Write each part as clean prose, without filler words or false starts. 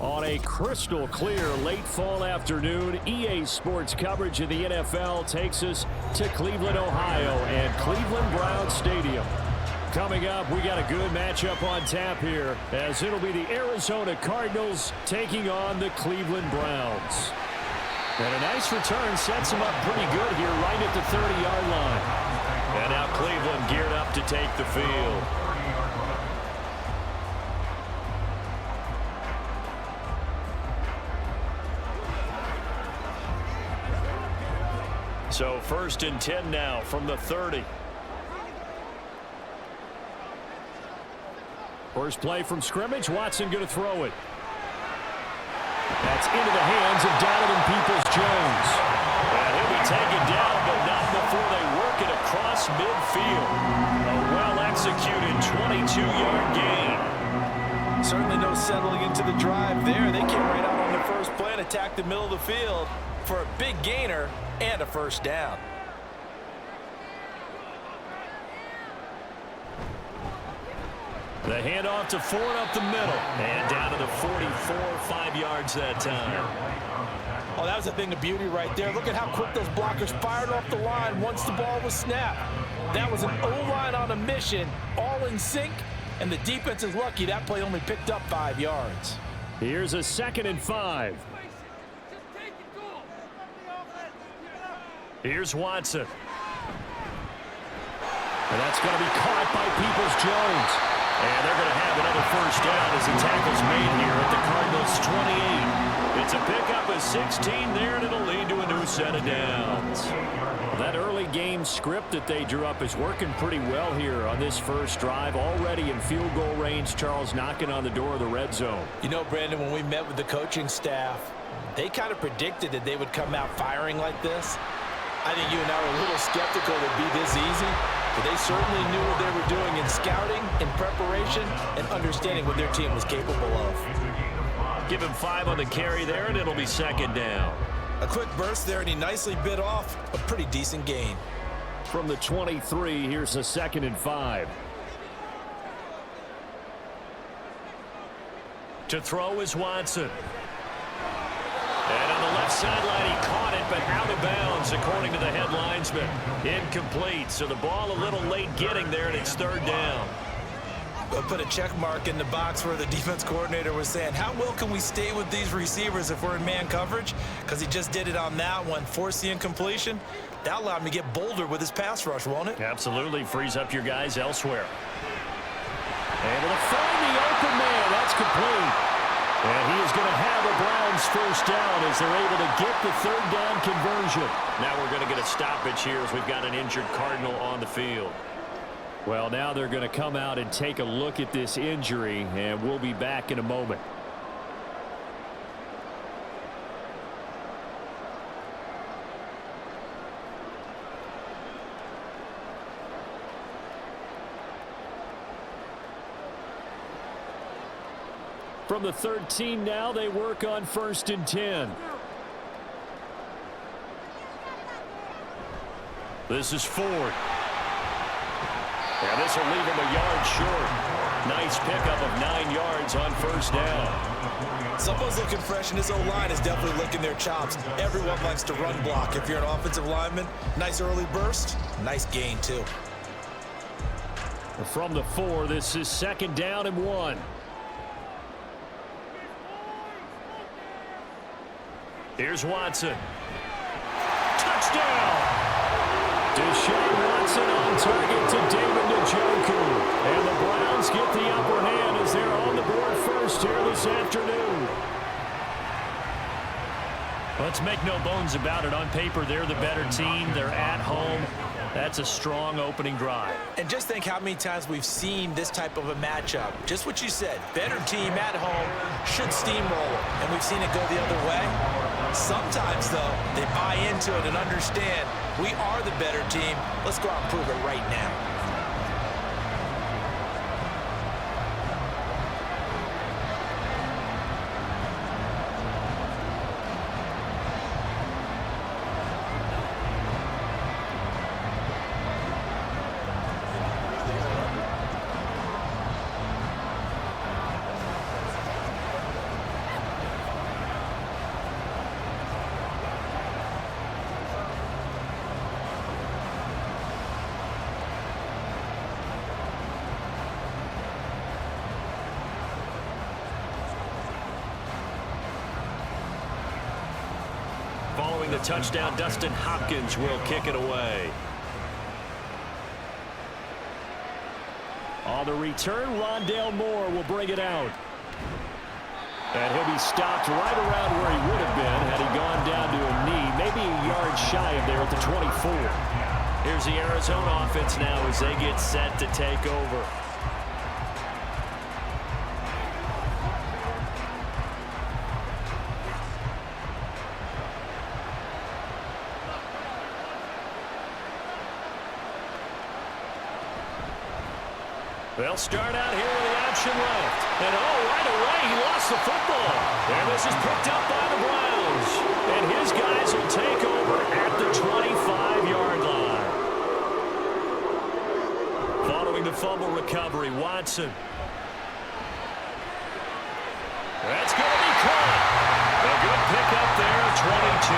On a crystal clear late fall afternoon, EA Sports coverage of the NFL takes us to Cleveland, Ohio, and Cleveland Browns Stadium. Coming up, we got a good matchup on tap here, as it'll be the Arizona Cardinals taking on the Cleveland Browns. And a nice return sets them up pretty good here right at the 30-yard line. And now Cleveland geared up to take the field. So 1st and 10 now from the 30. First play from scrimmage. Watson going to throw it. That's into the hands of Donovan Peoples-Jones. And he'll be taken down, but not before they work it across midfield. A well-executed 22-yard gain. Certainly no settling into the drive there. They came right out on the first play and attacked the middle of the field for a big gainer and a first down. The handoff to Ford up the middle. And down to the 44, 5 yards that time. Oh, that was a thing of beauty right there. Look at how quick those blockers fired off the line once the ball was snapped. That was an O-line on a mission, all in sync, and the defense is lucky that play only picked up 5 yards. Here's a 2nd and 5. Here's Watson. And that's going to be caught by Peoples-Jones. And they're going to have another first down as the tackle's made here at the Cardinals' 28. It's a pickup of 16 there, and it'll lead to a new set of downs. That early game script that they drew up is working pretty well here on this first drive. Already in field goal range, Charles knocking on the door of the red zone. You know, Brandon, when we met with the coaching staff, they kind of predicted that they would come out firing like this. I think you and I were a little skeptical it would be this easy, but they certainly knew what they were doing in scouting, in preparation, and understanding what their team was capable of. Give him 5 on the carry there, and it'll be 2nd down. A quick burst there, and he nicely bit off a pretty decent gain. From the 23, here's a 2nd and 5. To throw is Watson. And on the left sideline, he caught it, but out of bounds, according to the head linesman. Incomplete, so the ball a little late getting there, and it's 3rd down. We'll put a check mark in the box where the defense coordinator was saying, how well can we stay with these receivers if we're in man coverage? Because he just did it on that one, forced the incompletion. That allowed him to get bolder with his pass rush, won't it? Absolutely, frees up your guys elsewhere. Able to find the open man. That's complete. And he is going to have a Browns first down as they're able to get the 3rd down conversion. Now we're going to get a stoppage here as we've got an injured Cardinal on the field. Well, now they're going to come out and take a look at this injury, and we'll be back in a moment. From the 13 now, they work on 1st and 10. This is Ford. And this will leave him a yard short. Nice pickup of 9 yards on first down. Someone's looking fresh, and his O-line is definitely licking their chops. Everyone likes to run block. If you're an offensive lineman, nice early burst, nice gain too. From the 4, this is 2nd down and 1. Here's Watson. Touchdown! Deshaun Watson on target to David Njoku. And the Browns get the upper hand as they're on the board first here this afternoon. Let's make no bones about it. On paper, they're the better team. They're at home. That's a strong opening drive. And just think how many times we've seen this type of a matchup. Just what you said, better team at home should steamroll, and we've seen it go the other way. Sometimes, though, they buy into it and understand we are the better team. Let's go out and prove it right now. the touchdown, Dustin Hopkins will kick it away. On the return, Rondale Moore will bring it out. And he'll be stopped right around where he would have been had he gone down to a knee, maybe a yard shy of there at the 24. Here's the Arizona offense now as they get set to take over. They'll start out here with the option left. And right away, he lost the football. And this is picked up by the Browns. And his guys will take over at the 25-yard line. Following the fumble recovery, Watson. That's going to be caught. A good pickup there at 22.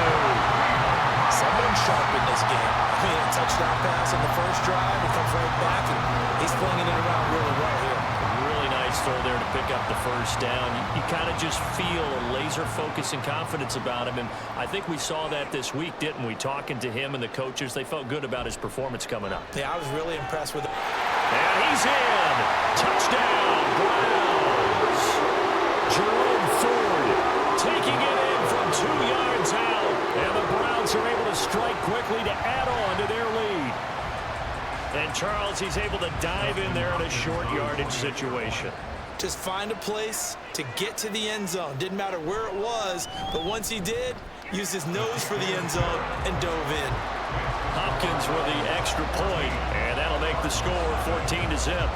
Someone sharp in this game. I mean, a touchdown pass on the first drive. He comes right back, and he's flinging it around really well here. Really nice throw there to pick up the first down. You kind of just feel a laser focus and confidence about him, and I think we saw that this week, didn't we? Talking to him and the coaches, they felt good about his performance coming up. Yeah, I was really impressed with it. And he's in. Touchdown, Browns. Jerome Ford taking it in from 2 yards out. And the Browns are able to strike quickly to add on to their lead. And Charles, he's able to dive in there in a short yardage situation. Just find a place to get to the end zone. Didn't matter where it was, but once he did, used his nose for the end zone and dove in. Hopkins with the extra point, and that'll make the score 14-0.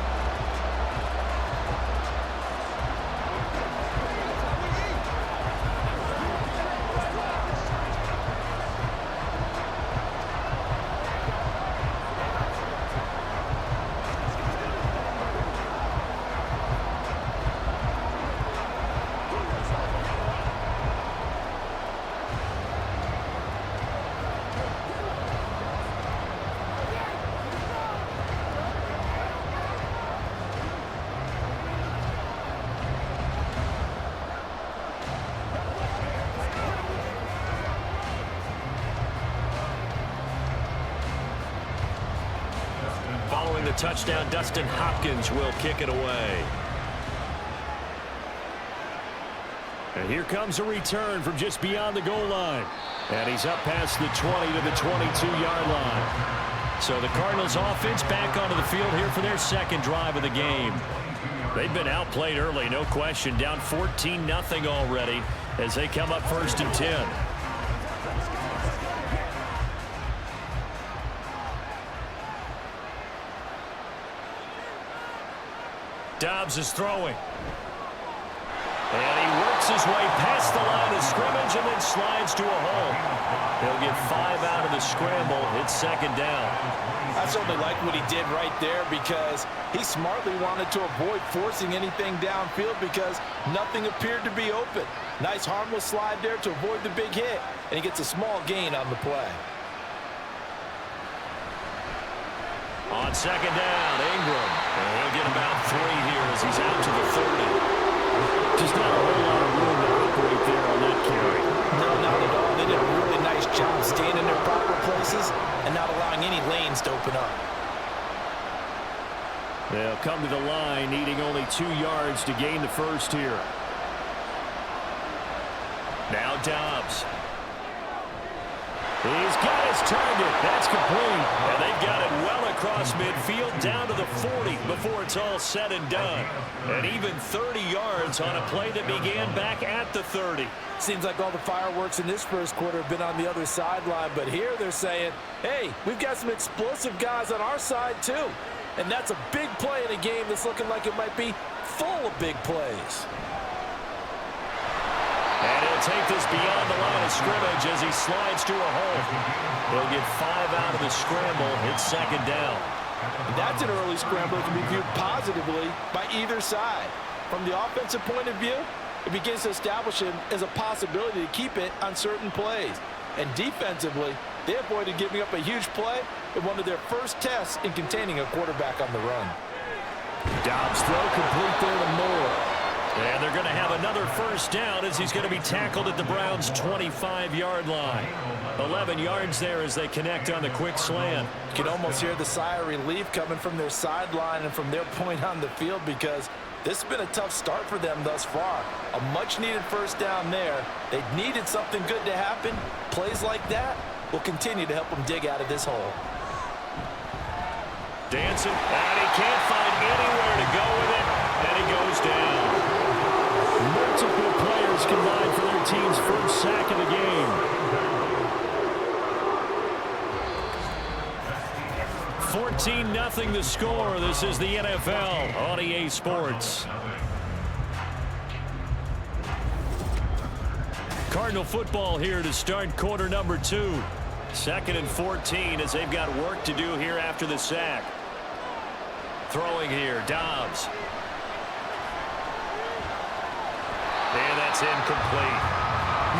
Following the touchdown, Dustin Hopkins will kick it away. And here comes a return from just beyond the goal line. And he's up past the 20 to the 22-yard line. So the Cardinals offense back onto the field here for their second drive of the game. They've been outplayed early, no question. Down 14-0 already as they come up 1st and 10. Dobbs is throwing. And he works his way past the line of scrimmage and then slides to a hole. He'll get 5 out of the scramble. It's 2nd down. I certainly like what he did right there because he smartly wanted to avoid forcing anything downfield because nothing appeared to be open. Nice harmless slide there to avoid the big hit, and he gets a small gain on the play. On 2nd down, Ingram. And he'll get about 3 here as he's out to the 30. Just not a whole lot of room to operate there on that carry. No, not at all. They did a really nice job staying in their proper places and not allowing any lanes to open up. They'll come to the line, needing only 2 yards to gain the first here. Now Dobbs. He's got his target. That's complete. And they've got it well across midfield down to the 40 before it's all said and done. And even 30 yards on a play that began back at the 30. Seems like all the fireworks in this first quarter have been on the other sideline. But here they're saying, hey, we've got some explosive guys on our side too. And that's a big play in a game that's looking like it might be full of big plays. And he'll take this beyond the line of scrimmage as he slides to a hole. He'll get 5 out of the scramble. It's 2nd down. That's an early scramble that can be viewed positively by either side. From the offensive point of view, it begins to establish him as a possibility to keep it on certain plays. And defensively, they avoided giving up a huge play in one of their first tests in containing a quarterback on the run. Dobbs throw complete there to Moore. And they're going going to have another first down as he's going to be tackled at the Browns' 25-yard line. 11 yards there as they connect on the quick slant. You can almost hear the sigh of relief coming from their sideline and from their point on the field, because this has been a tough start for them thus far. A much-needed first down there. They needed something good to happen. Plays like that will continue to help them dig out of this hole. Dancing, and he can't find anywhere to go with it, and he goes down. Multiple players combined for their team's first sack of the game. 14-0 the score. This is the NFL on EA Sports. Cardinal football here to start quarter number 2. 2nd and 14 as they've got work to do here after the sack. Throwing here, Dobbs. And that's incomplete.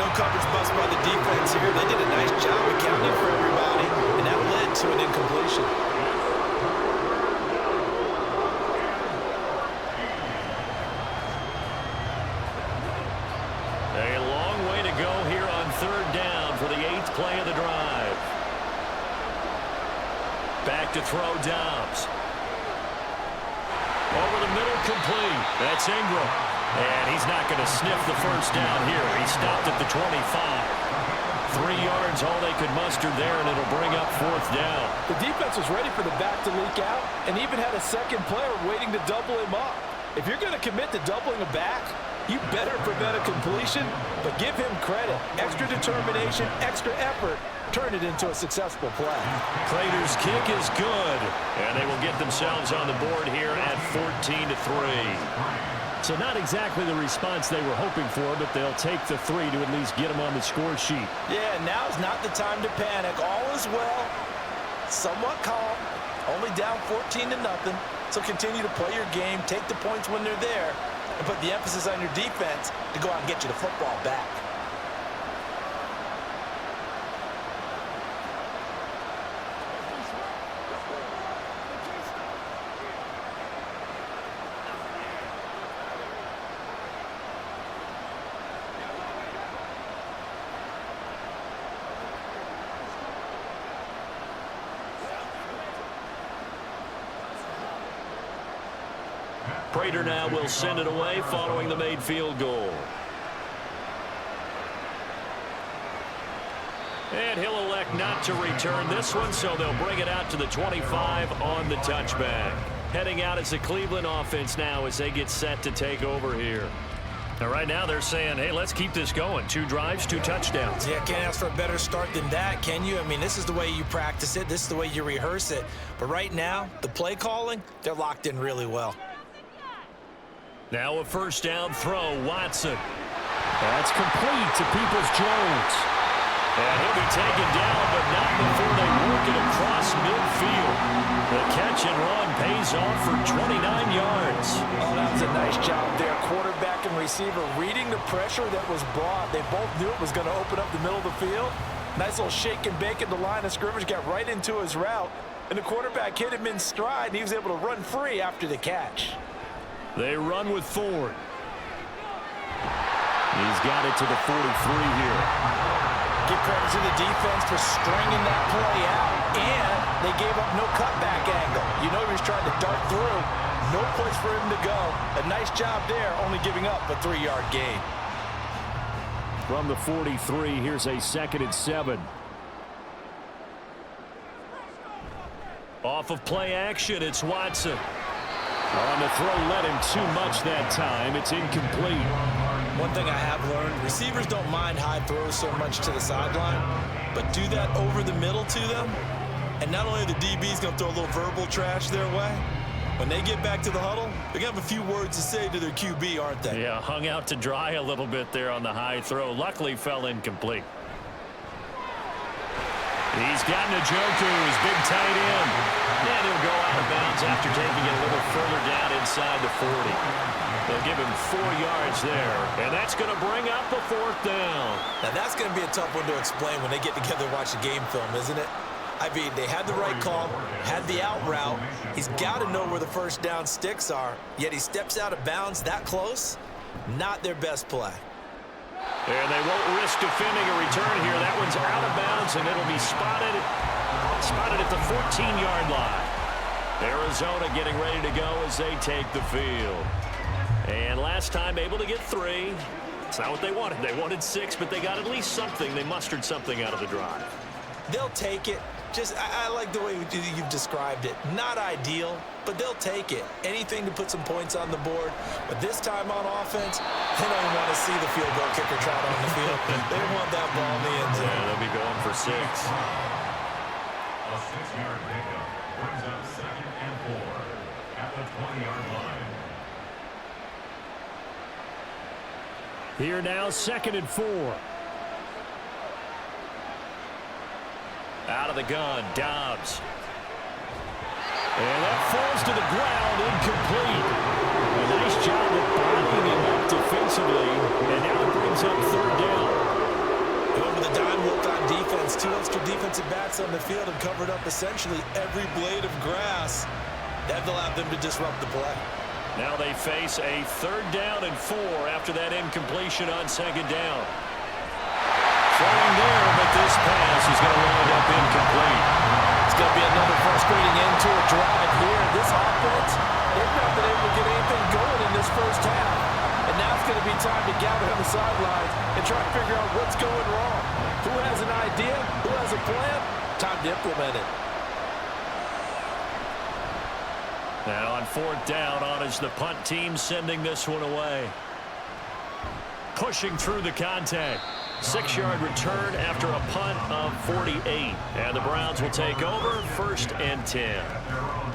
No coverage bust by the defense here. They did a nice job accounting for everybody, and that led to an incompletion. A long way to go here on 3rd down for the 8th play of the drive. Back to throw, Dobbs. Over the middle, complete. That's Ingram. And he's not going to sniff the first down here. He stopped at the 25. 3 yards, all they could muster there, and it'll bring up 4th down. The defense was ready for the back to leak out and even had a second player waiting to double him up. If you're going to commit to doubling a back, you better prevent a completion, but give him credit. Extra determination, extra effort, turn it into a successful play. Prater's kick is good, and they will get themselves on the board here at 14-3. So not exactly the response they were hoping for, but they'll take the 3 to at least get them on the score sheet. Yeah, now's not the time to panic. All is well, somewhat calm, only down 14-0. So continue to play your game, take the points when they're there, and put the emphasis on your defense to go out and get you the football back. Prater now will send it away following the made field goal. And he'll elect not to return this one, so they'll bring it out to the 25 on the touchback. Heading out as the Cleveland offense now as they get set to take over here. Now, right now they're saying, hey, let's keep this going. 2 drives, 2 touchdowns. Yeah, can't ask for a better start than that, can you? I mean, this is the way you practice it. This is the way you rehearse it. But right now, the play calling, they're locked in really well. Now a first down throw, Watson. That's complete to Peoples-Jones. And he'll be taken down, but not before they work it across midfield. The catch and run pays off for 29 yards. Oh, that was a nice job there. Quarterback and receiver reading the pressure that was brought. They both knew it was going to open up the middle of the field. Nice little shake and bake at the line of scrimmage, got right into his route. And the quarterback hit him in stride, and he was able to run free after the catch. They run with Ford. He's got it to the 43 here. Give credit to the defense for stringing that play out, and they gave up no cutback angle. You know he was trying to dart through. No place for him to go. A nice job there, only giving up a 3-yard gain. From the 43, here's a 2nd and 7. Off of play action, it's Watson. On the throw, let him too much that time. It's incomplete. One thing I have learned, receivers don't mind high throws so much to the sideline, but do that over the middle to them, and not only are the DBs going to throw a little verbal trash their way, when they get back to the huddle, they're going to have a few words to say to their QB, aren't they? Yeah, hung out to dry a little bit there on the high throw. Luckily, fell incomplete. He's got Njoku's big tight end. And he'll go out of bounds after taking it a little further down inside the 40. They'll give him 4 yards there. And that's going to bring up a 4th down. Now, that's going to be a tough one to explain when they get together and watch the game film, isn't it? I mean, they had the right call, had the out route. He's got to know where the first down sticks are, yet he steps out of bounds that close. Not their best play. And they won't risk defending a return here. That one's out of bounds, and it'll be spotted at the 14-yard line. Arizona getting ready to go as they take the field. And last time able to get 3. It's not what they wanted. They wanted 6, but they got at least something. They mustered something out of the drive. They'll take it. I like the way you've described it. Not ideal, but they'll take it. Anything to put some points on the board. But this time on offense, they don't even want to see the field goal kicker trot on the field. They want that ball in the end zone. Yeah, they'll be going for 6. A 6-yard pickup brings up 2nd and 4 at the 20-yard line. Here now, 2nd and 4. Out of the gun, Dobbs. And that falls to the ground, incomplete. A nice job of bottling him up defensively. And now it brings up 3rd down. Going to the dime look on defense. 2 extra defensive backs on the field and covered up essentially every blade of grass. That allowed them to disrupt the play. Now they face a 3rd down and 4 after that incompletion on 2nd down. Throwing there, but this pass is going to wind up incomplete. It's going to be another frustrating end to a drive here. This offense, they've not been able to get anything going in this first half. And now it's going to be time to gather on the sidelines and try to figure out what's going wrong. Who has an idea? Who has a plan? Time to implement it. Now on 4th down, on is the punt team sending this one away. Pushing through the contact. 6-yard return after a punt of 48. And the Browns will take over 1st and 10.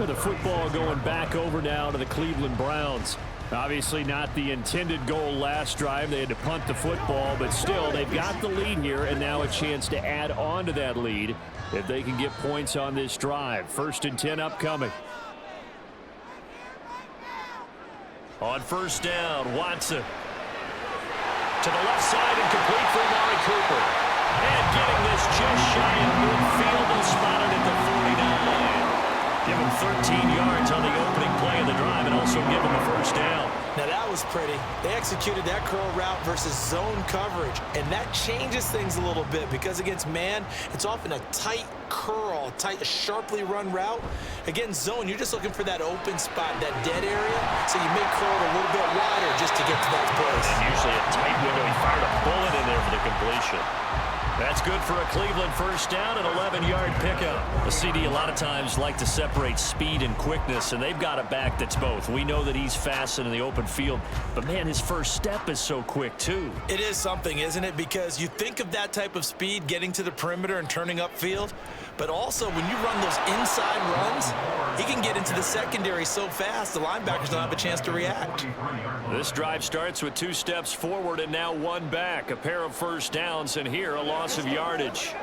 The football going back over now to the Cleveland Browns. Obviously not the intended goal last drive. They had to punt the football, but still they've got the lead here and now a chance to add on to that lead if they can get points on this drive. 1st and 10 upcoming. On 1st down, Watson. To the left side and complete for Amari Cooper. And getting this just shy of midfield and spotted at the 49. Give him 13 yards on the opening play of the drive and also give him a 1st down. Now that was pretty. They executed that curl route versus zone coverage, and that changes things a little bit because against man, it's often a tight curl, tight, sharply run route. Against zone, you're just looking for that open spot, that dead area, so you may curl it a little bit wider just to get to that place. And usually a tight window. He fired a bullet in there for the completion. That's good for a Cleveland 1st down, an 11-yard pickup. The CD a lot of times like to separate speed and quickness, and they've got a back that's both. We know that he's fast in the open field, but man, his first step is so quick too. It is something, isn't it? Because you think of that type of speed getting to the perimeter and turning upfield, but also when you run those inside runs, he can get into the secondary so fast the linebackers don't have a chance to react. This drive starts with 2 steps forward and now 1 back. A pair of 1st downs, and here a loss of yardage.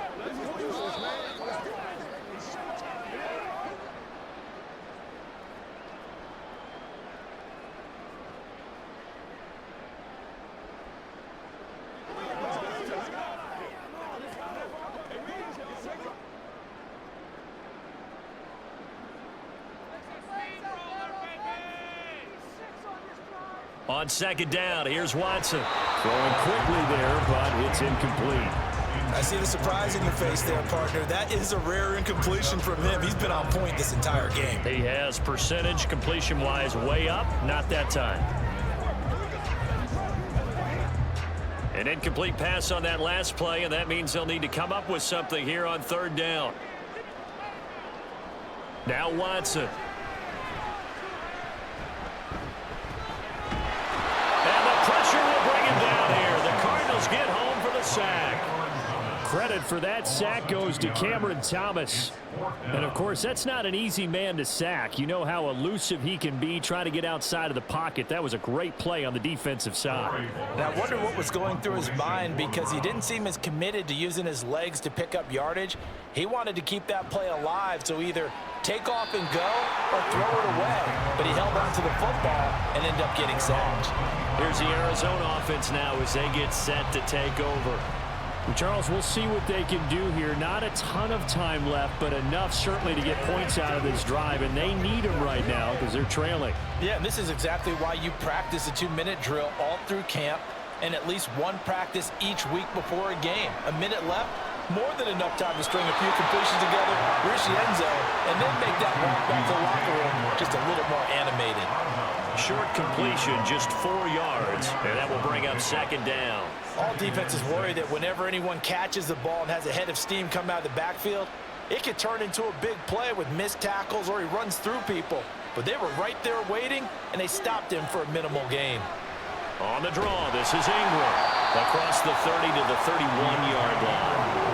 On 2nd down, here's Watson. Throwing quickly there, but it's incomplete. I see the surprise in your face there, partner. That is a rare incompletion from him. He's been on point this entire game. He has percentage completion-wise way up, not that time. An incomplete pass on that last play, and that means they'll need to come up with something here on 3rd down. Now Watson. Pressure will bring him down here. The Cardinals get home for the sack. Credit for that sack goes to Cameron Thomas. And, of course, that's not an easy man to sack. You know how elusive he can be trying to get outside of the pocket. That was a great play on the defensive side. Now, I wonder what was going through his mind because he didn't seem as committed to using his legs to pick up yardage. He wanted to keep that play alive, so either take off and go or throw it away. But he held on to the football and ended up getting sacked. Here's the Arizona offense now as they get set to take over. Charles, we'll see what they can do here. Not a ton of time left, but enough certainly to get points out of this drive, and they need them right now because they're trailing. Yeah, and this is exactly why you practice a 2-minute drill all through camp and at least one practice each week before a game. A minute left, more than enough time to string a few completions together, reach the end zone, and then make that walk back to the locker room just a little more animated. Short completion, just 4 yards, and that will bring up second down. All defenses worry that whenever anyone catches the ball and has a head of steam come out of the backfield, it could turn into a big play with missed tackles or he runs through people. But they were right there waiting, and they stopped him for a minimal gain. On the draw, this is Ingram. Across the 30 to the 31-yard line.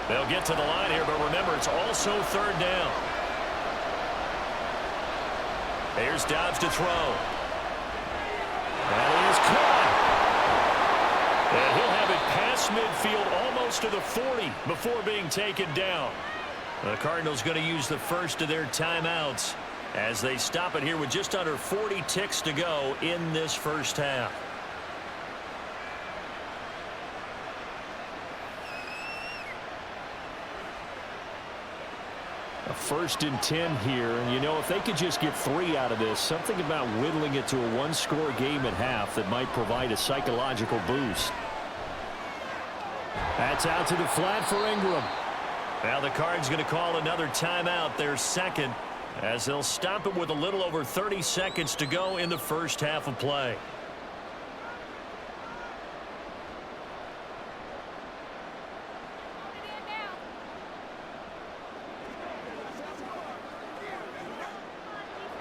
They'll get to the line here, but remember, it's also third down. Here's Dobbs to throw. That is caught. And he'll have it past midfield almost to the 40 before being taken down. The Cardinals going to use the first of their timeouts as they stop it here with just under 40 ticks to go in this first half. A 1st and 10 here, and you know, if they could just get 3 out of this, something about whittling it to a 1-score game at half that might provide a psychological boost. That's out to the flat for Ingram. Now the Cards going to call another timeout, their second, as they'll stop it with a little over 30 seconds to go in the first half of play.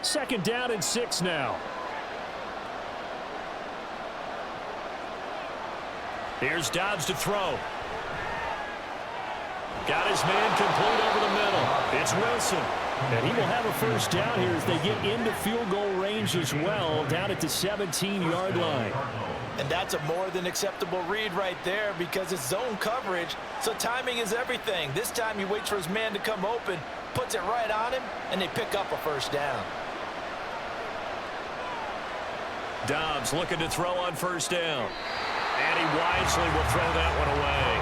Second down and 6 now. Here's Dobbs to throw. Got his man complete over the middle. It's Wilson. And he will have a first down here as they get into field goal range as well, down at the 17-yard line. And that's a more than acceptable read right there because it's zone coverage, so timing is everything. This time he waits for his man to come open, puts it right on him, and they pick up a first down. Dobbs looking to throw on first down. And he wisely will throw that one away.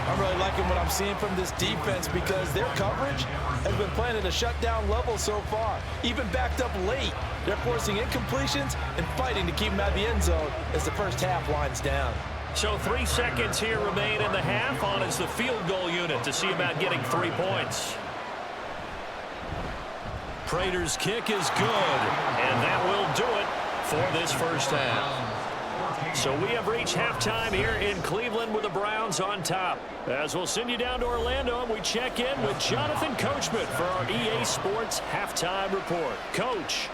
I'm really liking what I'm seeing from this defense because their coverage has been playing at a shutdown level so far. Even backed up late, they're forcing incompletions and fighting to keep them out of the end zone as the first half winds down. So 3 seconds here remain in the half. On is the field goal unit to see about getting 3 points. Prater's kick is good, and that will do it for this first half. So we have reached halftime here in Cleveland with the Browns on top. As we'll send you down to Orlando, and we check in with Jonathan Coachman for our EA Sports Halftime Report. Coach.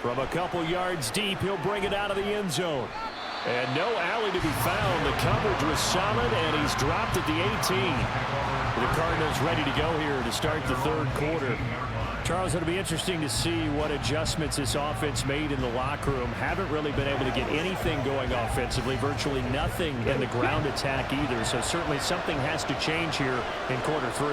From a couple yards deep, he'll bring it out of the end zone. And no alley to be found. The coverage was solid, and he's dropped at the 18. The Cardinals ready to go here to start the third quarter. Charles, it'll be interesting to see what adjustments this offense made in the locker room. Haven't really been able to get anything going offensively, virtually nothing in the ground attack either. So certainly something has to change here in quarter 3.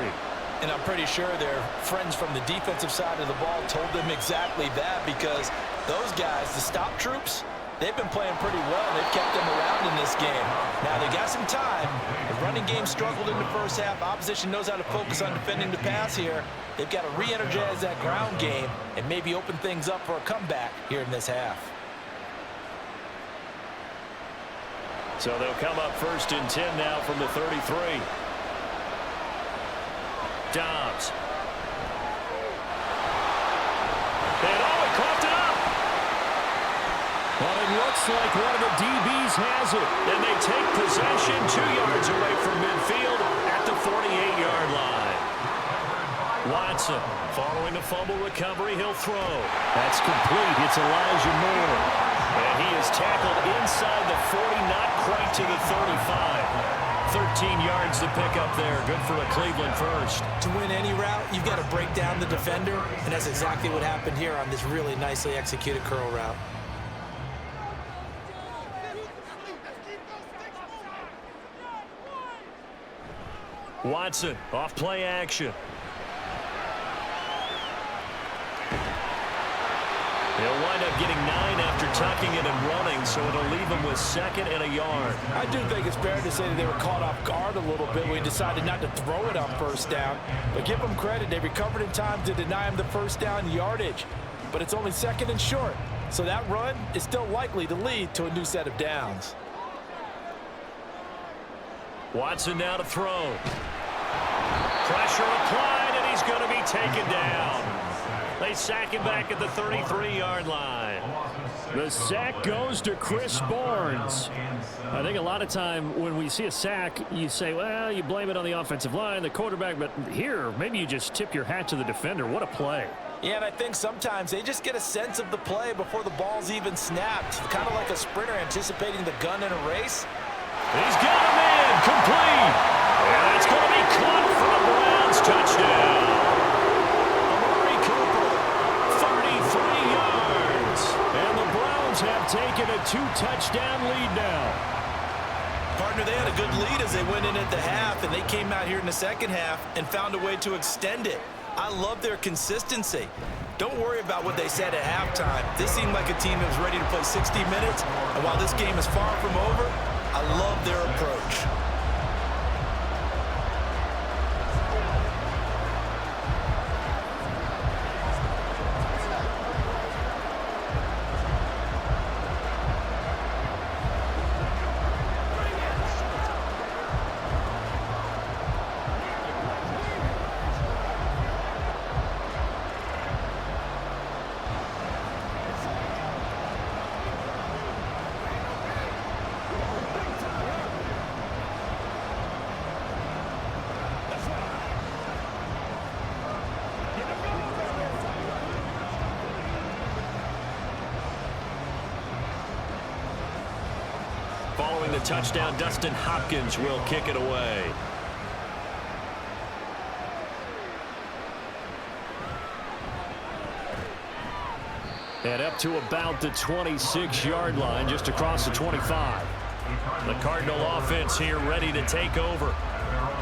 And I'm pretty sure their friends from the defensive side of the ball told them exactly that because those guys, the stop troops, they've been playing pretty well. They've kept them around in this game. Now, they got some time. The running game struggled in the first half. Opposition knows how to focus on defending the pass here. They've got to re-energize that ground game and maybe open things up for a comeback here in this half. So they'll come up 1st and 10 now from the 33. Dobbs. And he coughed it up. Well, it looks like one of the DBs has it. And they take possession 2 yards away from midfield at the 48-yard line. Watson following the fumble recovery. He'll throw. That's complete. It's Elijah Moore. And he is tackled inside the 40, not quite to the 35. 13 yards to pick up there. Good for a Cleveland first. To win any route, you've got to break down the defender, and that's exactly what happened here on this really nicely executed curl route. Watson, off play action. He'll wind up getting 9 after tucking it and running, so it'll leave him with 2nd and a yard. I do think it's fair to say that they were caught off guard a little bit when he decided not to throw it on 1st down. But give them credit, they recovered in time to deny him the 1st down yardage. But it's only 2nd and short, so that run is still likely to lead to a new set of downs. Watson now to throw. Pressure applied, and he's going to be taken down. They sack him back at the 33-yard line. The sack goes to Chris Barnes. I think a lot of time when we see a sack, you say, well, you blame it on the offensive line, the quarterback, but here, maybe you just tip your hat to the defender. What a play. Yeah, and I think sometimes they just get a sense of the play before the ball's even snapped. Kind of like a sprinter anticipating the gun in a race. He's got him in, complete. And it's going to be caught for the Browns touchdown. Amari Cooper, 33 yards. And the Browns have taken a 2-touchdown lead now. Partner, they had a good lead as they went in at the half, and they came out here in the second half and found a way to extend it. I love their consistency. Don't worry about what they said at halftime. This seemed like a team that was ready to play 60 minutes, and while this game is far from over, I love their approach. Following the touchdown, Dustin Hopkins will kick it away. And up to about the 26-yard line, just across the 25. The Cardinal offense here ready to take over.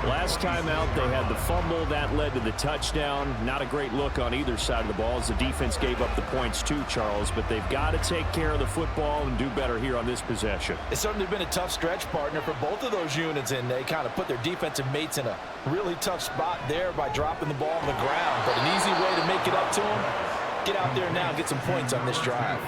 Last time out, they had the fumble. That led to the touchdown. Not a great look on either side of the ball as the defense gave up the points too, Charles. But they've got to take care of the football and do better here on this possession. It's certainly been a tough stretch, partner, for both of those units, and they kind of put their defensive mates in a really tough spot there by dropping the ball on the ground. But an easy way to make it up to them, get out there now and get some points on this drive.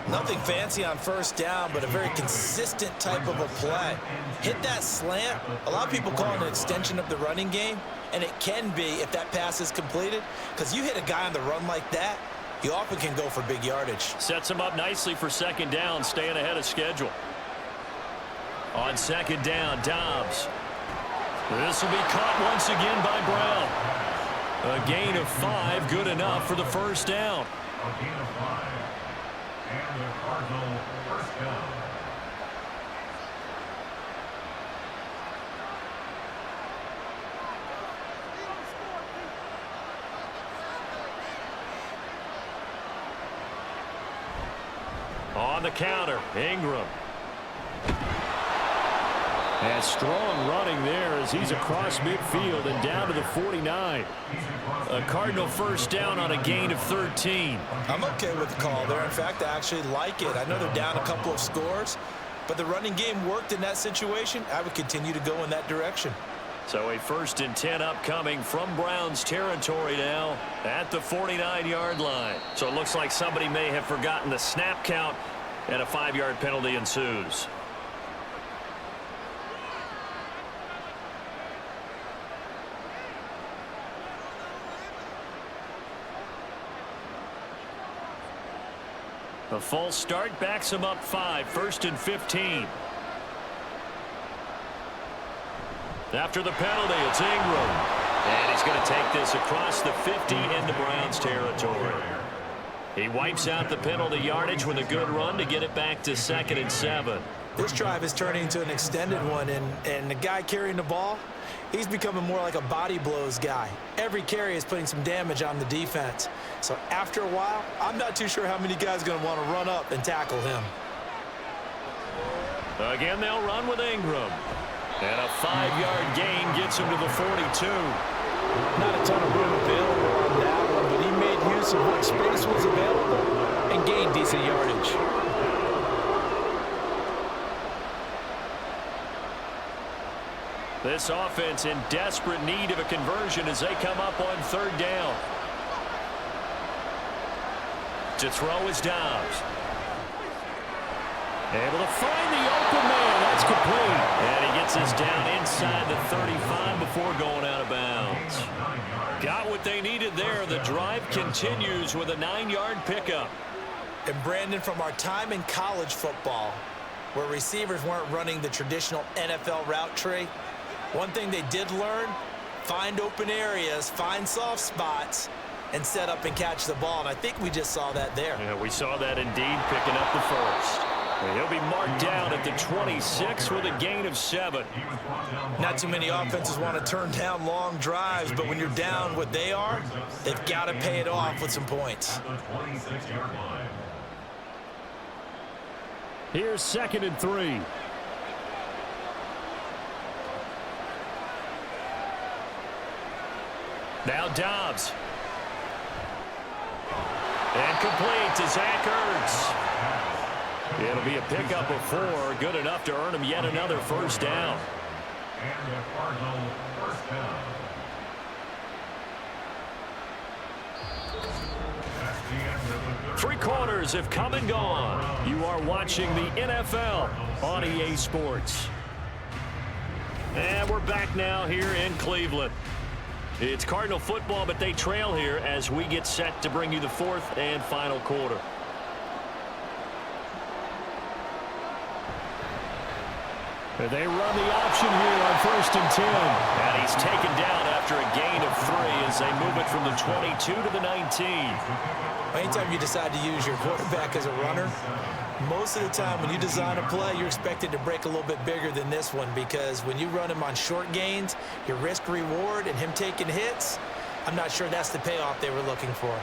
Nothing fancy on 1st down, but a very consistent type of a play. Hit that slant. A lot of people call it an extension of the running game, and it can be if that pass is completed, because you hit a guy on the run like that, you often can go for big yardage. Sets him up nicely for 2nd down, staying ahead of schedule. On 2nd down, Dobbs. This will be caught once again by Brown. A gain of 5, good enough for the 1st down. A gain of 5. And the Cardinal 1st down. On the counter, Ingram. And strong running there as he's across midfield and down to the 49. A Cardinal 1st down on a gain of 13. I'm okay with the call there. In fact, I actually like it. I know they're down a couple of scores, but the running game worked in that situation. I would continue to go in that direction. So a 1st and 10 upcoming from Browns territory now at the 49-yard line. So it looks like somebody may have forgotten the snap count, and a 5-yard penalty ensues. The false start backs him up 5, 1st and 15. After the penalty, it's Ingram. And he's going to take this across the 50 into Browns territory. He wipes out the penalty yardage with a good run to get it back to 2nd and 7. This drive is turning into an extended one, and the guy carrying the ball, he's becoming more like a body blows guy. Every carry is putting some damage on the defense. So after a while, I'm not too sure how many guys are going to want to run up and tackle him. Again, they'll run with Ingram. And a 5-yard gain gets him to the 42. Not a ton of room available on that one, but he made use of what space was available and gained decent yardage. This offense in desperate need of a conversion as they come up on 3rd down. To throw is Dobbs. Able to find the open man. That's complete. And he gets us down inside the 35 before going out of bounds. Got what they needed there. The drive continues with a 9-yard pickup. And Brandon, from our time in college football, where receivers weren't running the traditional NFL route tree, one thing they did learn, find open areas, find soft spots, and set up and catch the ball. And I think we just saw that there. Yeah, we saw that indeed, picking up the first. And he'll be marked down at the 26 with a gain of 7. Not too many offenses want to turn down long drives, but when you're down what they are, they've got to pay it off with some points. Here's 2nd and 3. Now Dobbs. And complete to Zach Ertz. It'll be a pickup of 4, good enough to earn him yet another first down. And the Cardinal first down. That's the end of the 3 quarters have come and gone. You are watching the NFL on EA Sports. And we're back now here in Cleveland. It's Cardinal football, but they trail here as we get set to bring you the 4th and final quarter. They run the option here on 1st and 10. And he's taken down after a gain of 3 as they move it from the 22 to the 19. Anytime you decide to use your quarterback as a runner, most of the time when you design a play, you're expected to break a little bit bigger than this one, because when you run him on short gains, your risk-reward and him taking hits, I'm not sure that's the payoff they were looking for.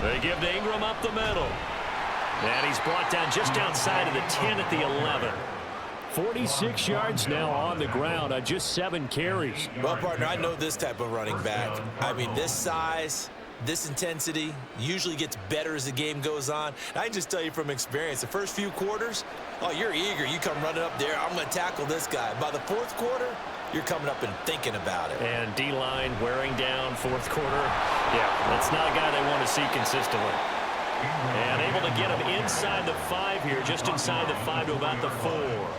They give to Ingram up the middle. And he's brought down just outside of the 10 at the 11. 46 yards now on the ground on just 7 carries. Well, partner, I know this type of running back. I mean, this size, this intensity usually gets better as the game goes on. I can just tell you from experience, the first few quarters, oh, you're eager. You come running up there, I'm going to tackle this guy. By the 4th quarter, you're coming up and thinking about it. And D-line wearing down 4th quarter. Yeah, that's not a guy they want to see consistently. And able to get him inside the 5 here, just inside the 5 to about the 4.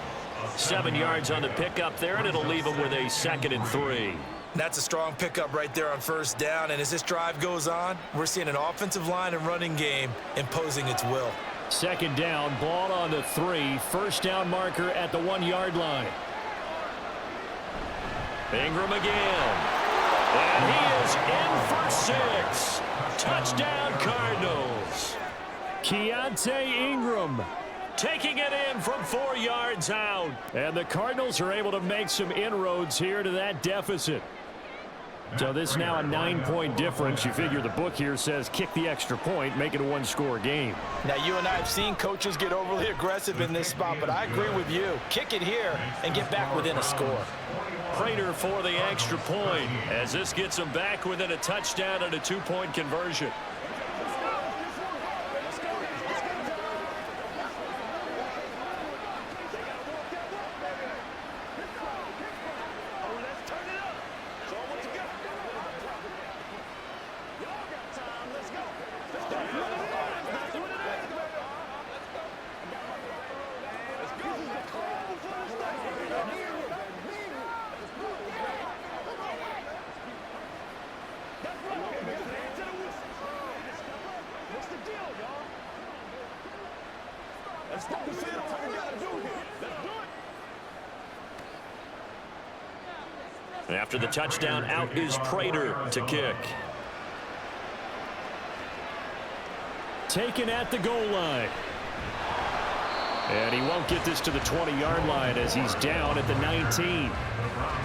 7 yards on the pickup there, and it'll leave him with a 2nd and 3. That's a strong pickup right there on 1st down. And as this drive goes on, we're seeing an offensive line and running game imposing its will. 2nd down, ball on the 3. 1st down marker at the 1-yard line. Ingram again. And he is in for 6. Touchdown, Cardinals. Keontae Ingram taking it in from 4 yards out. And the Cardinals are able to make some inroads here to that deficit. So this is now a 9-point difference. You figure the book here says kick the extra point, make it a 1-score game. Now, you and I have seen coaches get overly aggressive in this spot, but I agree with you. Kick it here and get back within a score. Prater for the extra point as this gets him back within a touchdown and a 2-point conversion. After the touchdown, out is Prater to kick. Taken at the goal line. And he won't get this to the 20-yard line as he's down at the 19.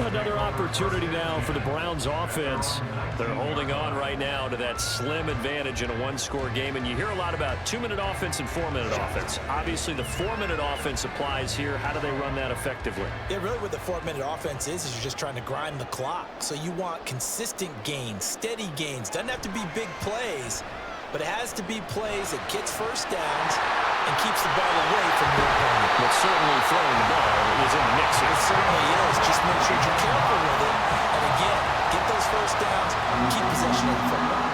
Another opportunity now for the Browns offense. They're holding on right now to that slim advantage in a one-score game. And you hear a lot about 2-minute offense and 4-minute offense. Obviously, the 4-minute offense applies here. How do they run that effectively? Yeah, really what the 4-minute offense is you're just trying to grind the clock. So you want consistent gains, steady gains. Doesn't have to be big plays, but it has to be plays that gets first downs and keeps the ball away from your opponent. But certainly throwing the ball is in the mix here. It certainly is. Just make sure you're careful with it. And again, get those first downs, keep possession of the football.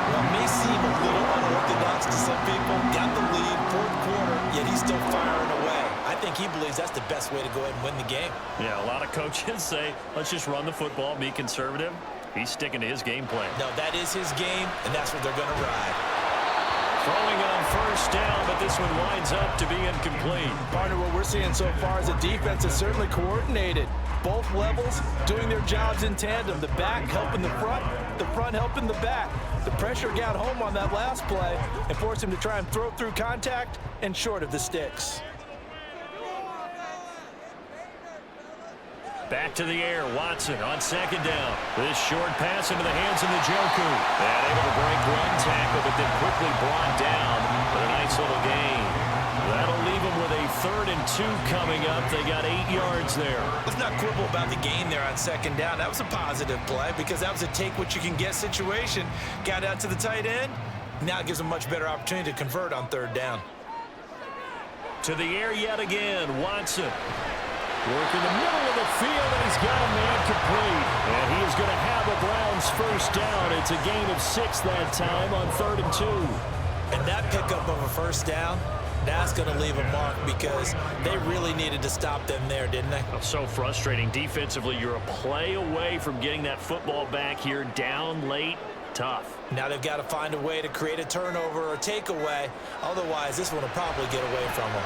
Well, it may seem a little unorthodox to some people. Got the lead, fourth quarter, yet he's still firing away. I think he believes that's the best way to go ahead and win the game. Yeah, a lot of coaches say, let's just run the football, be conservative. He's sticking to his game plan. No, that is his game, and that's what they're going to ride. Throwing on first down, but this one winds up to be incomplete. Partner, what we're seeing so far is the defense is certainly coordinated. Both levels doing their jobs in tandem. The back helping the front helping the back. The pressure got home on that last play and forced him to try and throw through contact and short of the sticks. Back to the air, Watson on second down. This short pass into the hands of Njoku. And able to break one tackle, but then quickly brought down with a nice little gain. That'll leave them with a 3rd and 2 coming up. They got 8 yards there. Let's not quibble about the gain there on second down. That was a positive play because that was a take-what-you-can-get situation. Got out to the tight end. Now it gives them a much better opportunity to convert on 3rd down. To the air yet again, Watson. Working the middle of the field, and he's got a man complete. And he is going to have a Browns first down. It's a gain of 6 that time on 3rd and 2. And that pickup of a first down, that's going to leave a mark because they really needed to stop them there, didn't they? So frustrating. Defensively, you're a play away from getting that football back here down late. Tough. Now they've got to find a way to create a turnover or takeaway. Otherwise, this one will probably get away from them.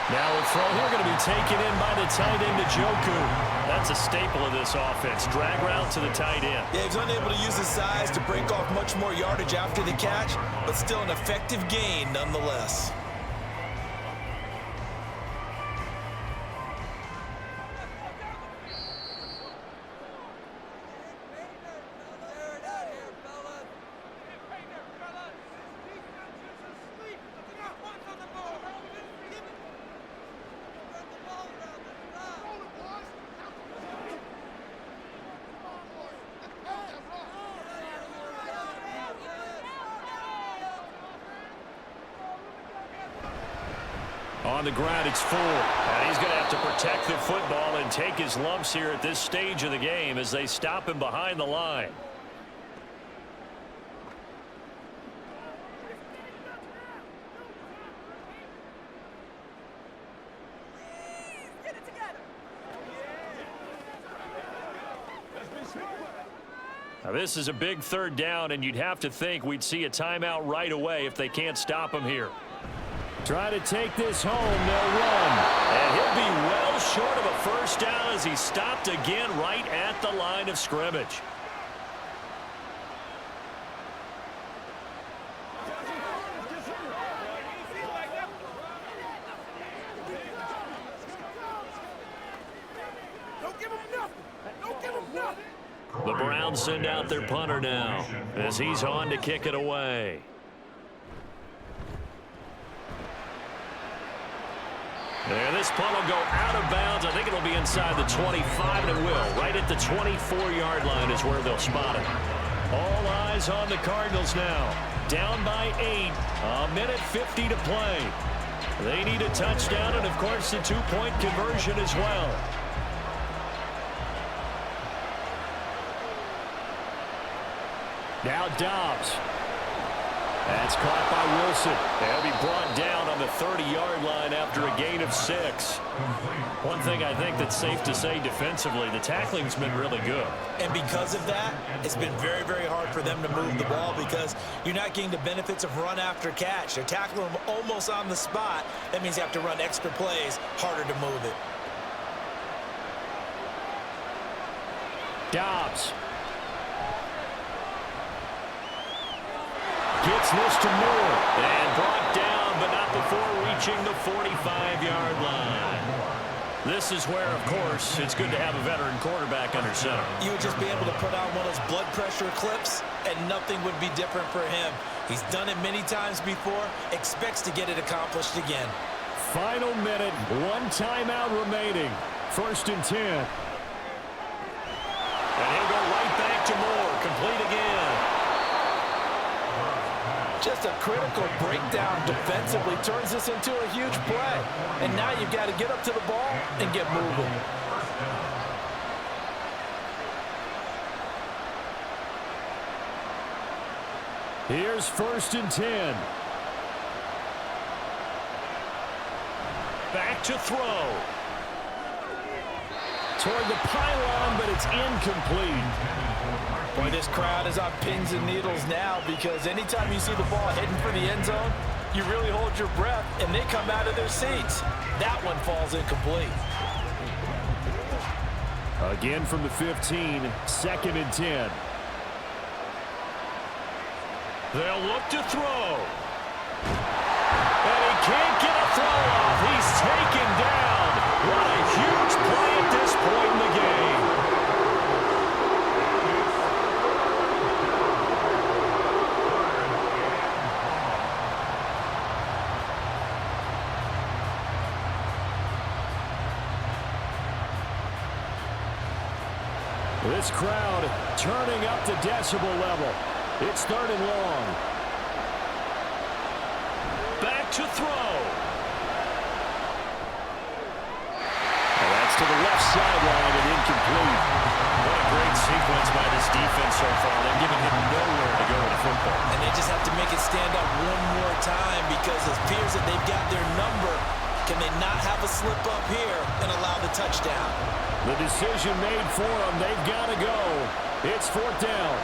Now a throw here going to be taken in by the tight end, Njoku. That's a staple of this offense. Drag route to the tight end. Yeah, he's unable to use his size to break off much more yardage after the catch, but still an effective gain nonetheless. On the ground, it's 4. And he's going to have to protect the football and take his lumps here at this stage of the game as they stop him behind the line. Now, this is a big 3rd down, and you'd have to think we'd see a timeout right away if they can't stop him here. Try to take this home, they'll run. And he'll be well short of a first down as he stopped again right at the line of scrimmage. The Browns send out their punter now as he's on to kick it away. And this punt will go out of bounds. I think it'll be inside the 25, and it will. Right at the 24-yard line is where they'll spot it. All eyes on the Cardinals now. Down by 8. A minute 50 to play. They need a touchdown and, of course, a 2-point conversion as well. Now Dobbs. That's caught by Wilson. They'll be brought down on the 30-yard line after a gain of 6. One thing I think that's safe to say defensively, the tackling's been really good. And because of that, it's been very, very hard for them to move the ball because you're not getting the benefits of run after catch. They're tackling them almost on the spot. That means you have to run extra plays, harder to move it. Dobbs. Gets this to Moore. And brought down, but not before reaching the 45-yard line. This is where, of course, it's good to have a veteran quarterback under center. You would just be able to put on one of those blood pressure clips, and nothing would be different for him. He's done it many times before, expects to get it accomplished again. Final minute, one timeout remaining. 1st and 10. And he'll go right back to Moore, complete again. Just a critical breakdown defensively turns this into a huge play. And now you've got to get up to the ball and get moving. Here's 1st and 10. Back to throw. Toward the pylon, but it's incomplete. Boy, this crowd is on pins and needles now because anytime you see the ball heading for the end zone, you really hold your breath, and they come out of their seats. That one falls incomplete. Again from the 15, 2nd and 10. They'll look to throw. And he can't get a throw off. He's taken down. What a huge play at this point in the game. This crowd turning up the decibel level. It's 3rd and long. Back to throw. And that's to the left sideline and incomplete. What a great sequence by this defense so far. They're giving him nowhere to go with the football. And they just have to make it stand up one more time because it appears that they've got their number. Can they not have a slip up here and allow the touchdown? The decision made for them. They've got to go. It's 4th down.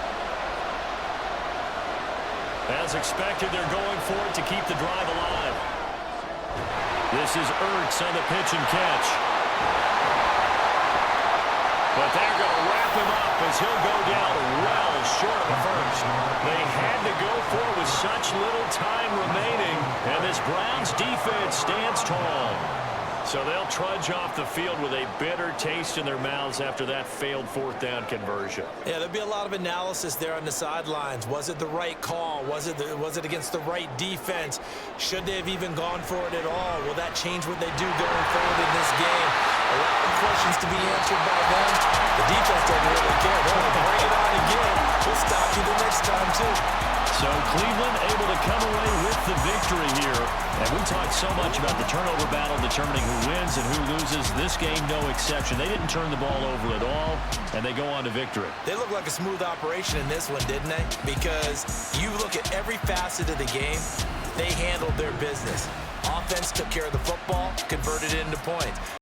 As expected, they're going for it to keep the drive alive. This is Ertz on the pitch and catch. But they're going to wrap him up as he'll go down well short of the first. They had to go for it with such little time remaining, and this Browns defense stands tall. So they'll trudge off the field with a bitter taste in their mouths after that failed 4th down conversion. Yeah, there'll be a lot of analysis there on the sidelines. Was it the right call? Was it against the right defense? Should they have even gone for it at all? Will that change what they do going forward in this game? A lot of questions to be answered by them. The defense doesn't really care. They'll bring it on again. We'll stop you the next time, too. So Cleveland able to come away with the victory here. And we talked so much about the turnover battle determining who wins and who loses. This game, no exception. They didn't turn the ball over at all, and they go on to victory. They look like a smooth operation in this one, didn't they? Because you look at every facet of the game, they handled their business. Offense took care of the football, converted it into points.